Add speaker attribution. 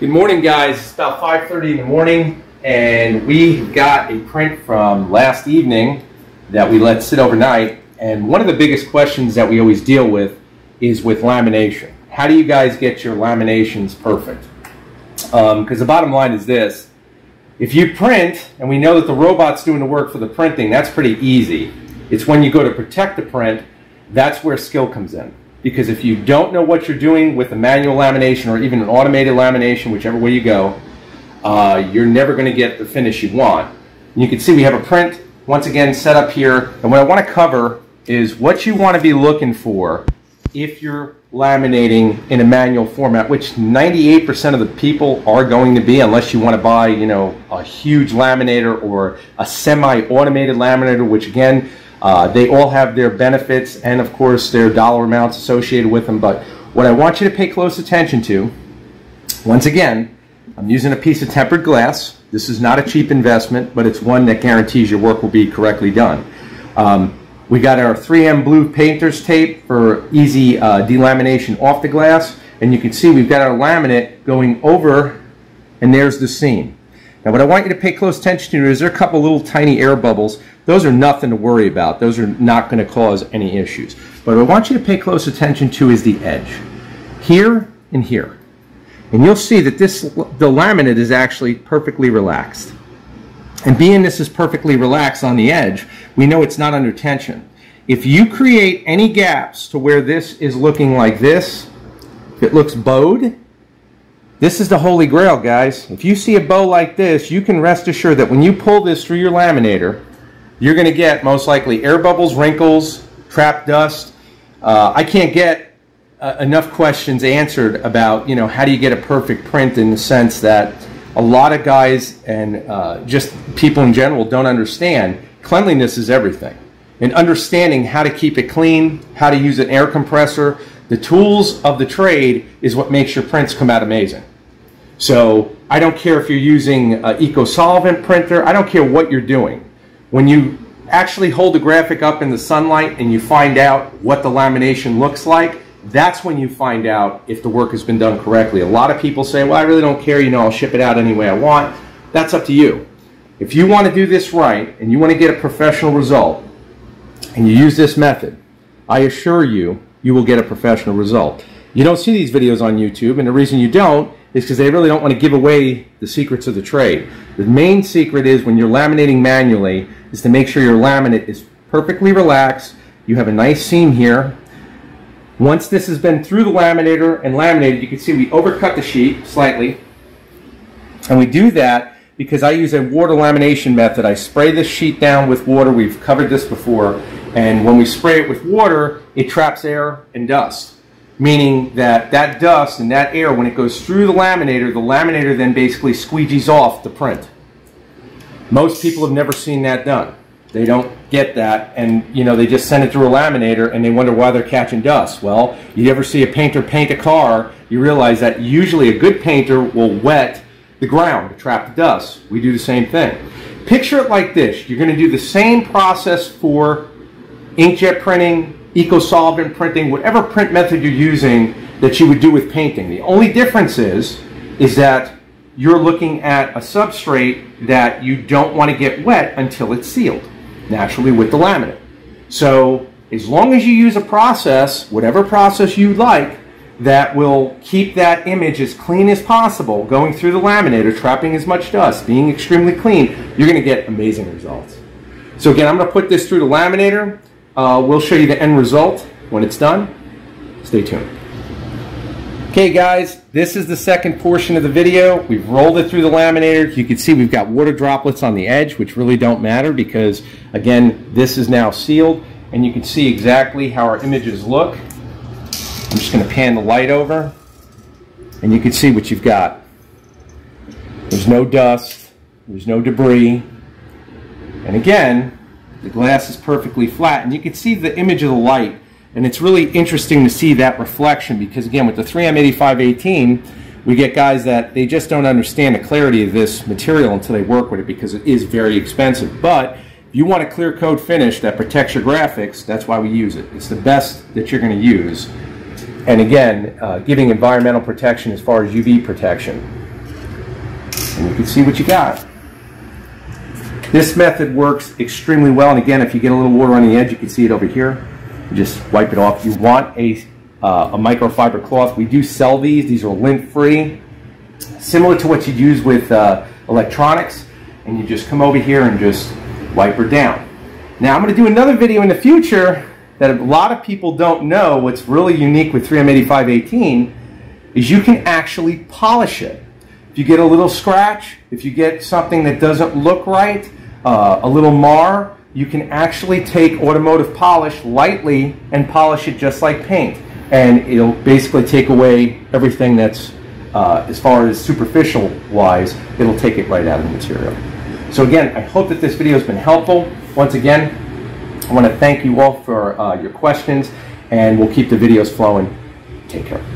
Speaker 1: Good morning, guys. It's about 5:30 in the morning, and we got a print from last evening that we let sit overnight. And one of the biggest questions that we always deal with is with lamination. How do you guys get your laminations perfect? Because the bottom line is this. If you print, and we know that the robot's doing the work for the printing, that's pretty easy. It's when you go to protect the print, that's where skill comes in. Because if you don't know what you're doing with a manual lamination or even an automated lamination, whichever way you go, you're never going to get the finish you want. And you can see we have a print, once again, set up here. And what I want to cover is what you want to be looking for if you're laminating in a manual format, which 98% of the people are going to be, unless you want to buy, you know, a huge laminator or a semi-automated laminator, which again, they all have their benefits and of course their dollar amounts associated with them. But what I want you to pay close attention to, once again, I'm using a piece of tempered glass. This is not a cheap investment, but it's one that guarantees your work will be correctly done. We got our 3M blue painter's tape for easy delamination off the glass, and you can see we've got our laminate going over, and there's the seam. Now what I want you to pay close attention to is there are a couple little tiny air bubbles. Those are nothing to worry about. Those are not going to cause any issues. But what I want you to pay close attention to is the edge. Here and here. And you'll see that the laminate is actually perfectly relaxed. And being this is perfectly relaxed on the edge, we know it's not under tension. If you create any gaps to where this is looking like this, if it looks bowed, this is the holy grail, guys. If you see a bow like this, you can rest assured that when you pull this through your laminator, you're going to get most likely air bubbles, wrinkles, trapped dust. I can't get enough questions answered about, you know, how do you get a perfect print, in the sense that a lot of guys and just people in general don't understand. Cleanliness is everything. And understanding how to keep it clean, how to use an air compressor, the tools of the trade is what makes your prints come out amazing. So I don't care if you're using an eco-solvent printer, I don't care what you're doing. When you actually hold the graphic up in the sunlight and you find out what the lamination looks like, that's when you find out if the work has been done correctly. A lot of people say, well, I really don't care, you know, I'll ship it out any way I want. That's up to you. If you want to do this right and you want to get a professional result and you use this method, I assure you, you will get a professional result. You don't see these videos on YouTube, and the reason you don't is because they really don't want to give away the secrets of the trade. The main secret is, when you're laminating manually, is to make sure your laminate is perfectly relaxed. You have a nice seam here. Once this has been through the laminator and laminated, you can see we overcut the sheet slightly. And we do that because I use a water lamination method. I spray this sheet down with water. We've covered this before. And when we spray it with water, it traps air and dust. Meaning that that dust and that air, when it goes through the laminator then basically squeegees off the print. Most people have never seen that done. They don't get that, and you know, they just send it through a laminator and they wonder why they're catching dust. Well, you ever see a painter paint a car, you realize that usually a good painter will wet the ground to trap the dust. We do the same thing. Picture it like this. You're going to do the same process for inkjet printing, eco-solvent printing, whatever print method you're using that you would do with painting. The only difference is that you're looking at a substrate that you don't want to get wet until it's sealed, naturally with the laminate. So as long as you use a process, whatever process you like, that will keep that image as clean as possible, going through the laminator, trapping as much dust, being extremely clean, you're going to get amazing results. So again, I'm going to put this through the laminator. We'll show you the end result when it's done. Stay tuned. Okay guys, this is the second portion of the video. We've rolled it through the laminator. You can see we've got water droplets on the edge, which really don't matter because, again, this is now sealed. And you can see exactly how our images look. I'm just going to pan the light over, and you can see what you've got. There's no dust, there's no debris, and again, the glass is perfectly flat, and you can see the image of the light. And it's really interesting to see that reflection because, again, with the 3M 8518, we get guys that they just don't understand the clarity of this material until they work with it because it is very expensive. But if you want a clear coat finish that protects your graphics, that's why we use it. It's the best that you're going to use. And again, giving environmental protection as far as UV protection. and you can see what you got. This method works extremely well, and again, if you get a little water on the edge, you can see it over here. You just wipe it off. You want a microfiber cloth. We do sell these. These are lint-free, similar to what you'd use with electronics, and you just come over here and just wipe her down. Now, I'm going to do another video in the future that a lot of people don't know. What's really unique with 3M8518 is you can actually polish it. If you get a little scratch, if you get something that doesn't look right, a little mar, you can actually take automotive polish lightly and polish it just like paint. And it'll basically take away everything that's, as far as superficial wise, it'll take it right out of the material. So again, I hope that this video has been helpful. Once again, I want to thank you all for your questions, and we'll keep the videos flowing. Take care.